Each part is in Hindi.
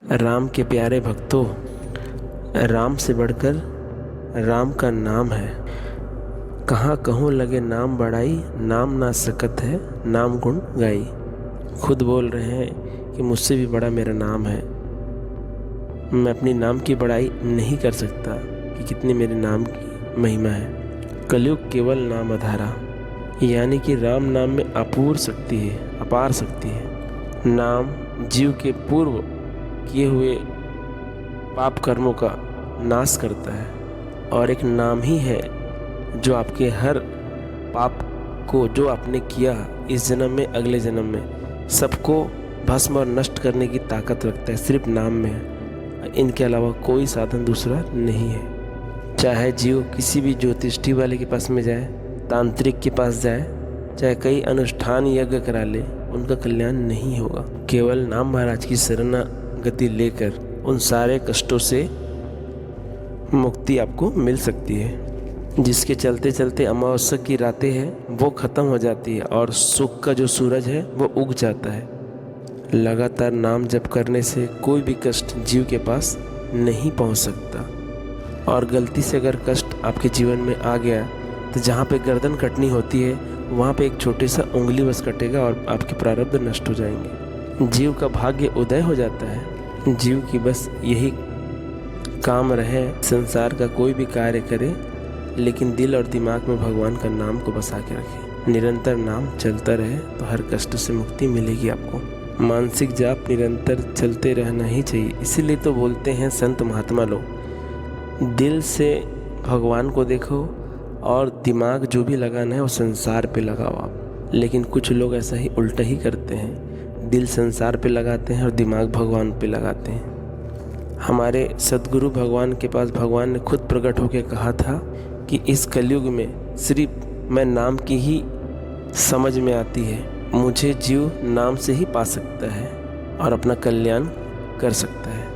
राम के प्यारे भक्तों, राम से बढ़कर राम का नाम है। कहाँ कहूँ लगे नाम बढ़ाई, नाम ना सकत है नाम गुण गाई। खुद बोल रहे हैं कि मुझसे भी बड़ा मेरा नाम है। मैं अपनी नाम की बड़ाई नहीं कर सकता कि कितनी मेरे नाम की महिमा है। कलयुग केवल नाम आधारा, यानी कि राम नाम में अपूर्व शक्ति है, अपार शक्ति है। नाम जीव के पूर्व किए हुए पाप कर्मों का नाश करता है और एक नाम ही है जो आपके हर पाप को जो आपने किया इस जन्म में अगले जन्म में सबको भस्म और नष्ट करने की ताकत रखता है। सिर्फ नाम में है, इनके अलावा कोई साधन दूसरा नहीं है। चाहे जीव किसी भी ज्योतिषी वाले के पास में जाए, तांत्रिक के पास जाए, चाहे कई अनुष्ठान यज्ञ करा ले, उनका कल्याण नहीं होगा। केवल नाम महाराज की शरणागति लेकर उन सारे कष्टों से मुक्ति आपको मिल सकती है। जिसके चलते चलते अमावस्या की रातें हैं वो ख़त्म हो जाती है और सुख का जो सूरज है वो उग जाता है। लगातार नाम जप करने से कोई भी कष्ट जीव के पास नहीं पहुंच सकता। और गलती से अगर कष्ट आपके जीवन में आ गया तो जहाँ पे गर्दन कटनी होती है वहाँ पे एक छोटे सा उंगली बस कटेगा और आपके प्रारब्ध नष्ट हो जाएंगे। जीव का भाग्य उदय हो जाता है। जीव की बस यही काम रहे, संसार का कोई भी कार्य करे लेकिन दिल और दिमाग में भगवान का नाम को बसा के रखे। निरंतर नाम चलता रहे तो हर कष्ट से मुक्ति मिलेगी आपको। मानसिक जाप निरंतर चलते रहना ही चाहिए। इसीलिए तो बोलते हैं संत महात्मा लोग, दिल से भगवान को देखो और दिमाग जो भी लगाना है वो संसार पे लगाओ आप। लेकिन कुछ लोग ऐसा ही उल्टा ही करते हैं, दिल संसार पे लगाते हैं और दिमाग भगवान पे लगाते हैं। हमारे सद्गुरु भगवान के पास भगवान ने खुद प्रकट होकर कहा था कि इस कलयुग में सिर्फ मैं नाम की ही समझ में आती है। मुझे जीव नाम से ही पा सकता है और अपना कल्याण कर सकता है।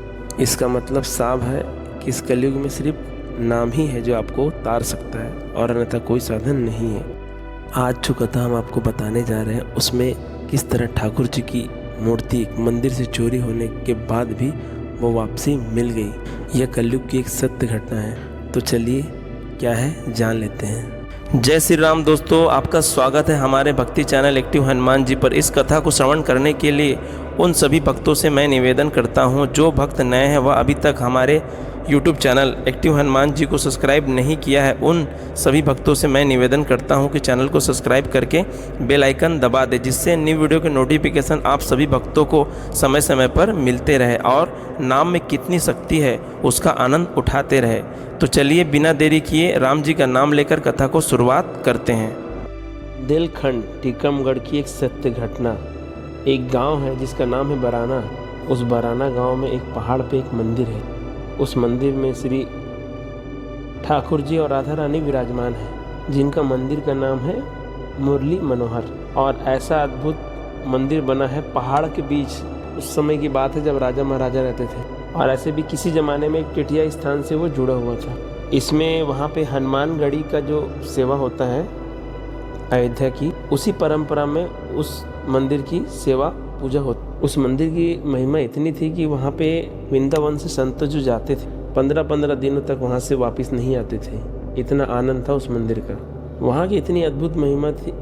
इसका मतलब साफ है कि इस कलयुग में सिर्फ नाम ही है जो आपको तार सकता है और अन्यथा कोई साधन नहीं है। आज जो कथा हम आपको बताने जा रहे हैं उसमें किस तरह ठाकुर जी की मूर्ति मंदिर से चोरी होने के बाद भी वो वापसी मिल गई। यह कलयुग की एक सत्य घटना है। तो चलिए क्या है जान लेते हैं। जय श्री राम दोस्तों, आपका स्वागत है हमारे भक्ति चैनल एक्टिव हनुमान जी पर। इस कथा को श्रवण करने के लिए उन सभी भक्तों से मैं निवेदन करता हूं, जो भक्त नए हैं वह अभी तक हमारे YouTube channel active Hanuman ji को सब्सक्राइब नहीं किया है, उन सभी भक्तों से मैं निवेदन करता हूं कि चैनल को सब्सक्राइब करके बेल आइकन दबा दें, जिससे न्यू वीडियो के नोटिफिकेशन आप सभी भक्तों को समय समय पर मिलते रहे और नाम में कितनी शक्ति है उसका आनंद उठाते रहे। तो चलिए बिना देरी किए राम जी का नाम लेकर कथा को शुरुआत करते हैं। दिलखंड टीकमगढ़ की एक सत्य घटना। एक गाँव है जिसका नाम है बराना। उस बराना गाँव में एक पहाड़ पे एक मंदिर है। उस मंदिर में श्री ठाकुर जी और राधा रानी विराजमान हैं, जिनका मंदिर का नाम है मुरली मनोहर। और ऐसा अद्भुत मंदिर बना है पहाड़ के बीच। उस समय की बात है जब राजा महाराजा रहते थे और ऐसे भी किसी ज़माने में एक टिटिया स्थान से वो जुड़ा हुआ था। इसमें वहाँ पे हनुमानगढ़ी का जो सेवा होता है अयोध्या की, उसी परंपरा में उस मंदिर की सेवा पूजा होती। उस मंदिर की महिमा इतनी थी कि वहाँ पे वृंदावन से संत जो जाते थे 15-15 दिनों तक वहाँ से वापस नहीं आते थे। इतना आनंद था उस मंदिर का। वहाँ की इतनी अद्भुत महिमा थी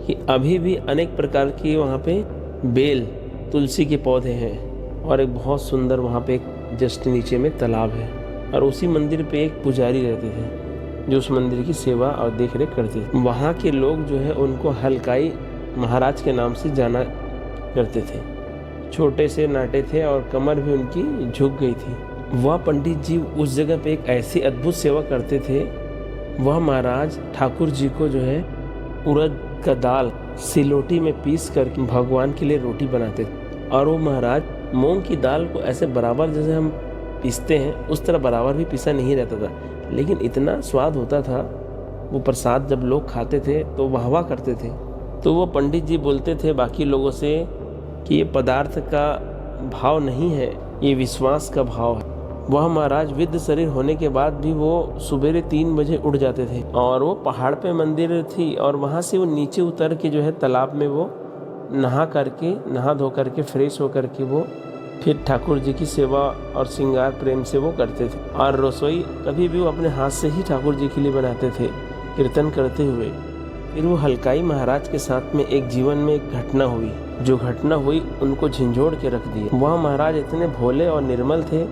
कि अभी भी अनेक प्रकार की वहाँ पे बेल तुलसी के पौधे हैं और एक बहुत सुंदर वहाँ पे एक जस्ट नीचे में तालाब है। और उसी मंदिर पे एक पुजारी रहते थे जो उस मंदिर की सेवा और देख रेख करते थे। वहाँ के लोग जो है उनको हलकाई महाराज के नाम से जाना करते थे। छोटे से नाटे थे और कमर भी उनकी झुक गई थी। वह पंडित जी उस जगह पे एक ऐसी अद्भुत सेवा करते थे। वह महाराज ठाकुर जी को जो है उड़द का दाल सिलोटी में पीस कर भगवान के लिए रोटी बनाते थे। और वो महाराज मूंग की दाल को ऐसे बराबर जैसे हम पीसते हैं उस तरह बराबर भी पीसा नहीं रहता था, लेकिन इतना स्वाद होता था। वो प्रसाद जब लोग खाते थे तो वाह वाह करते थे। तो वो पंडित जी बोलते थे बाकी लोगों से कि ये पदार्थ का भाव नहीं है, ये विश्वास का भाव है। वह महाराज विद्ध शरीर होने के बाद भी वो सुबेरे 3 बजे उठ जाते थे और वो पहाड़ पे मंदिर थी और वहाँ से वो नीचे उतर के जो है तालाब में वो नहा धो करके फ्रेश हो करके वो फिर ठाकुर जी की सेवा और श्रृंगार प्रेम से वो करते थे। और रसोई कभी भी वो अपने हाथ से ही ठाकुर जी के लिए बनाते थे, कीर्तन करते हुए। फिर वो हलकाई महाराज के साथ में एक जीवन में एक घटना हुई, जो घटना हुई उनको झंझोड़ के रख दिया। वह महाराज इतने भोले और निर्मल थे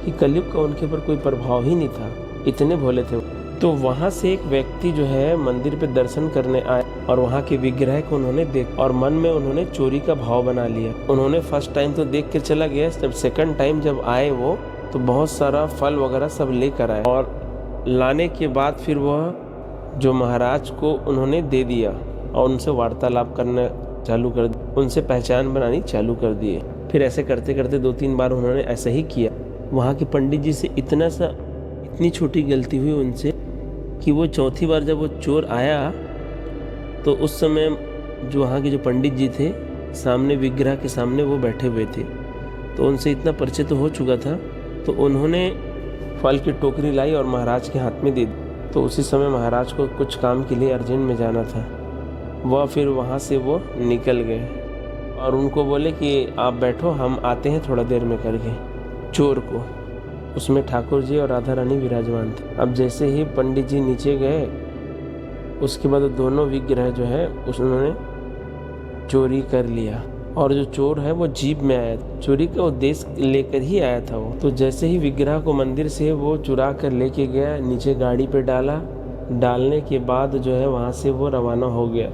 कि कलयुग का उनके ऊपर कोई प्रभाव ही नहीं था, इतने भोले थे। तो वहाँ से एक व्यक्ति जो है मंदिर पे दर्शन करने आए और वहाँ के विग्रह को उन्होंने देख और मन में उन्होंने चोरी का भाव बना लिया। उन्होंने फर्स्ट टाइम तो देख कर चला गया, जब सेकंड टाइम जब आए वो तो बहुत सारा फल वगैरह सब लेकर आए और लाने के बाद फिर वह जो महाराज को उन्होंने दे दिया और उनसे वार्तालाप करना चालू कर दिया, उनसे पहचान बनानी चालू कर दिए। फिर ऐसे करते करते 2-3 बार उन्होंने ऐसा ही किया। वहाँ के पंडित जी से इतनी छोटी गलती हुई उनसे कि वो चौथी बार जब वो चोर आया तो उस समय जो वहाँ के जो पंडित जी थे सामने विग्रह के सामने वो बैठे हुए थे, तो उनसे इतना परिचय तो हो चुका था। तो उन्होंने फल की टोकरी लाई और महाराज के हाथ में दे दी। तो उसी समय महाराज को कुछ काम के लिए अर्जेंट में जाना था, वह फिर वहाँ से वो निकल गए और उनको बोले कि आप बैठो, हम आते हैं थोड़ा देर में करके। चोर को उसमें ठाकुर जी और राधा रानी विराजमान थे। अब जैसे ही पंडित जी नीचे गए उसके बाद दोनों विग्रह जो है उन्होंने चोरी कर लिया। और जो चोर है वो जीप में आया, चोरी का उद्देश्य लेकर ही आया था वो। तो जैसे ही विग्रह को मंदिर से वो चुरा कर लेके गया, नीचे गाड़ी पे डाला, डालने के बाद जो है वहाँ से वो रवाना हो गया।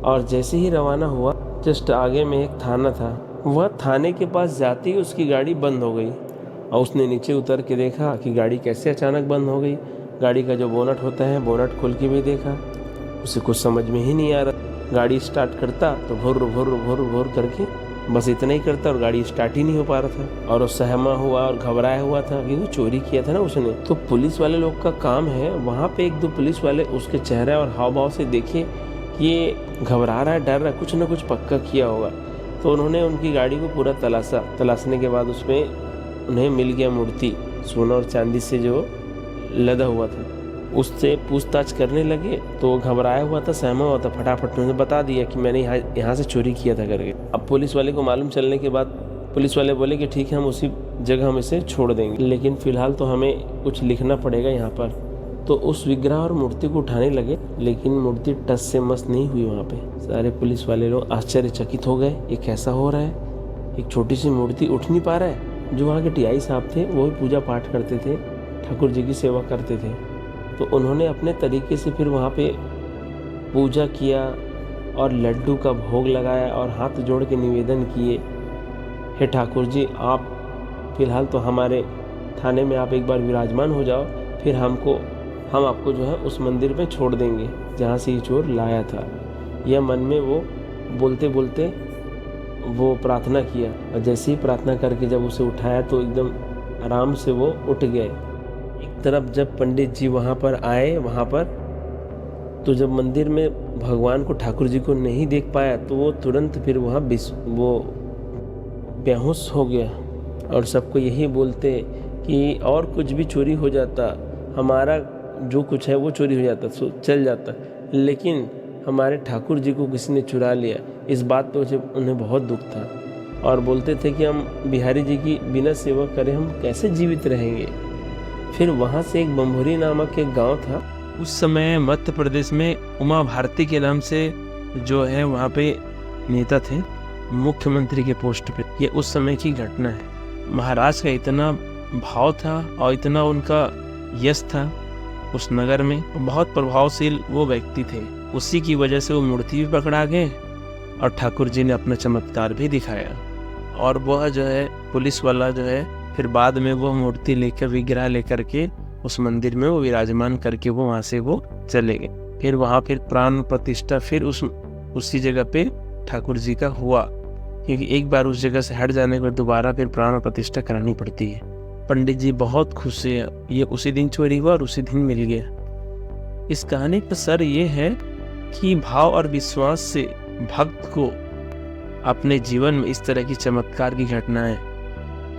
और जैसे ही रवाना हुआ जस्ट आगे में एक थाना था, वह थाने के पास जाते ही उसकी गाड़ी बंद हो गई और उसने नीचे उतर के देखा कि गाड़ी कैसे अचानक बंद हो गई। गाड़ी का जो बोनट होता है बोनट खोल के भी देखा, उसे कुछ समझ में ही नहीं आ रहा। गाड़ी स्टार्ट करता तो भुर भुर भुर भुर करके बस इतना ही करता और गाड़ी स्टार्ट ही नहीं हो पा रहा था। और वो सहमा हुआ और घबराया हुआ था क्योंकि चोरी किया था ना उसने। तो पुलिस वाले लोग का काम है, वहाँ पे 1-2 पुलिस वाले उसके चेहरे और हाव भाव से देखे कि ये घबरा रहा है, डर रहा है, कुछ ना कुछ पक्का किया होगा। तो उन्होंने उनकी गाड़ी को पूरा तलाशने के बाद उसमें उन्हें मिल गया मूर्ति, सोना और चांदी से जो लदा हुआ था। उससे पूछताछ करने लगे तो वो घबराया हुआ था, सहमा हुआ था। फटाफट उन्होंने बता दिया कि मैंने यहाँ से चोरी किया था करके। अब पुलिस वाले को मालूम चलने के बाद पुलिस वाले बोले कि ठीक है, हम उसी जगह हम इसे छोड़ देंगे, लेकिन फ़िलहाल तो हमें कुछ लिखना पड़ेगा यहाँ पर। तो उस विग्रह और मूर्ति को उठाने लगे, लेकिन मूर्ति टस से मस नहीं हुई। वहाँ पे सारे पुलिस वाले लोग आश्चर्यचकित हो गए, ये कैसा हो रहा है, एक छोटी सी मूर्ति उठ नहीं पा रहा है। जो वहाँ के टीआई साहब थे वो भी पूजा पाठ करते थे, ठाकुर जी की सेवा करते थे। तो उन्होंने अपने तरीके से फिर वहाँ पे पूजा किया और लड्डू का भोग लगाया और हाथ जोड़ के निवेदन किए, हे ठाकुर जी, आप फिलहाल तो हमारे थाने में आप एक बार विराजमान हो जाओ, फिर हम आपको जो है उस मंदिर में छोड़ देंगे जहाँ से ये चोर लाया था। यह मन में वो बोलते बोलते वो प्रार्थना किया और जैसे ही प्रार्थना करके जब उसे उठाया तो एकदम आराम से वो उठ गए। एक तरफ जब पंडित जी वहाँ पर आए, वहाँ पर तो जब मंदिर में भगवान को, ठाकुर जी को नहीं देख पाया तो वो तुरंत फिर वहाँ वो बेहोश हो गया और सबको यही बोलते कि और कुछ भी चोरी हो जाता, हमारा जो कुछ है वो चोरी हो जाता, चल जाता, लेकिन हमारे ठाकुर जी को किसी ने चुरा लिया। इस बात पे उन्हें बहुत दुख था और बोलते थे कि हम बिहारी जी की बिना सेवा करे हम कैसे जीवित रहेंगे। फिर वहाँ से एक बम्भोरी नामक एक गांव था। उस समय मध्य प्रदेश में उमा भारती के नाम से जो है वहाँ पे नेता थे, मुख्यमंत्री के पोस्ट पे। ये उस समय की घटना है। महाराज का इतना भाव था और इतना उनका यश था उस नगर में, बहुत प्रभावशील वो व्यक्ति थे। उसी की वजह से वो मूर्ति भी पकड़ा गए और ठाकुर जी ने अपना चमत्कार भी दिखाया। और वह जो है पुलिस वाला जो है फिर बाद में वो मूर्ति लेकर, विग्रह लेकर के उस मंदिर में वो विराजमान करके वो वहाँ से वो चले गए। फिर वहाँ फिर प्राण प्रतिष्ठा फिर उसी जगह पे ठाकुर जी का हुआ, क्योंकि एक बार उस जगह से हट जाने के बाद दोबारा फिर प्राण प्रतिष्ठा करानी पड़ती है। पंडित जी बहुत खुश है, ये उसी दिन चोरी हुआ और उसी दिन मिल गया। इस कहानी का सर ये है कि भाव और विश्वास से भक्त को अपने जीवन में इस तरह की चमत्कार की घटनाएं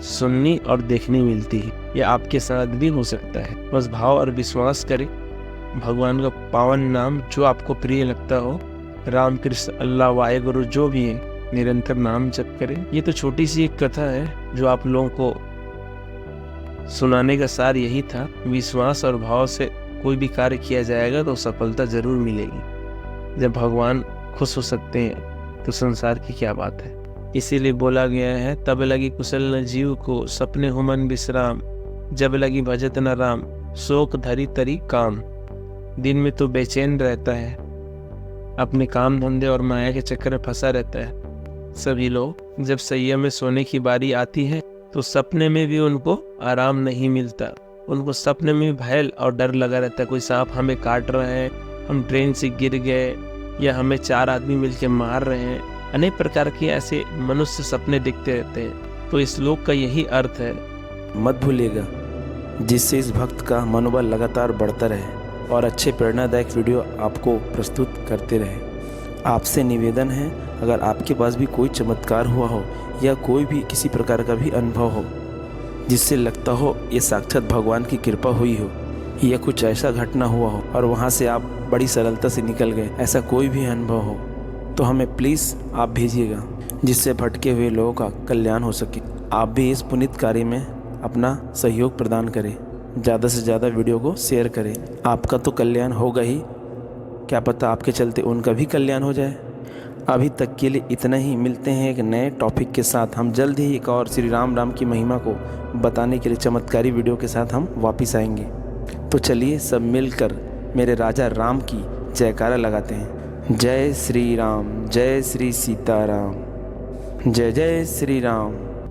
सुननी और देखनी मिलती है। यह आपके साथ भी हो सकता है। बस भाव और विश्वास करें, भगवान का पावन नाम जो आपको प्रिय लगता हो, राम कृष्ण अल्लाह वाहेगुरु जो भी है, निरंतर नाम जप करें। ये तो छोटी सी एक कथा है जो आप लोगों को सुनाने का सार यही था। विश्वास और भाव से कोई भी कार्य किया जाएगा तो सफलता जरूर मिलेगी। जब भगवान खुश हो सकते हैं तो संसार की क्या बात है। इसीलिए बोला गया है, तब लगी कुशल न जीव को, सपने हो मन विश्राम, जब लगी भजत न राम, शोक धरी तरी काम। दिन में तो बेचैन रहता है, अपने काम धंधे और माया के चक्कर में फंसा रहता है। सभी लोग जब सैया में सोने की बारी आती है तो सपने में भी उनको आराम नहीं मिलता। उनको सपने में भय और डर लगा रहता है, कोई सांप हमें काट रहा है, हम ट्रेन से गिर गए, या हमें 4 आदमी मिलकर मार रहे हैं। अनेक प्रकार के ऐसे मनुष्य सपने दिखते रहते हैं। तो इस श्लोक का यही अर्थ है, मत भूलिएगा, जिससे इस भक्त का मनोबल लगातार बढ़ता रहे और अच्छे प्रेरणादायक वीडियो आपको प्रस्तुत करते रहे। आपसे निवेदन है, अगर आपके पास भी कोई चमत्कार हुआ हो या कोई भी किसी प्रकार का भी अनुभव हो जिससे लगता हो ये साक्षात भगवान की कृपा हुई हो, या कुछ ऐसा घटना हुआ हो और वहाँ से आप बड़ी सरलता से निकल गए, ऐसा कोई भी अनुभव हो तो हमें प्लीज़ आप भेजिएगा, जिससे भटके हुए लोगों का कल्याण हो सके। आप भी इस पुनीत कार्य में अपना सहयोग प्रदान करें, ज़्यादा से ज़्यादा वीडियो को शेयर करें। आपका तो कल्याण होगा ही, क्या पता आपके चलते उनका भी कल्याण हो जाए। अभी तक के लिए इतना ही। मिलते हैं एक नए टॉपिक के साथ। हम जल्द ही एक और श्री राम की महिमा को बताने के लिए चमत्कारी वीडियो के साथ हम वापस आएंगे। तो चलिए सब मिलकर मेरे राजा राम की जयकारा लगाते हैं। जय श्री राम, जय श्री सीताराम, जय जय श्री राम।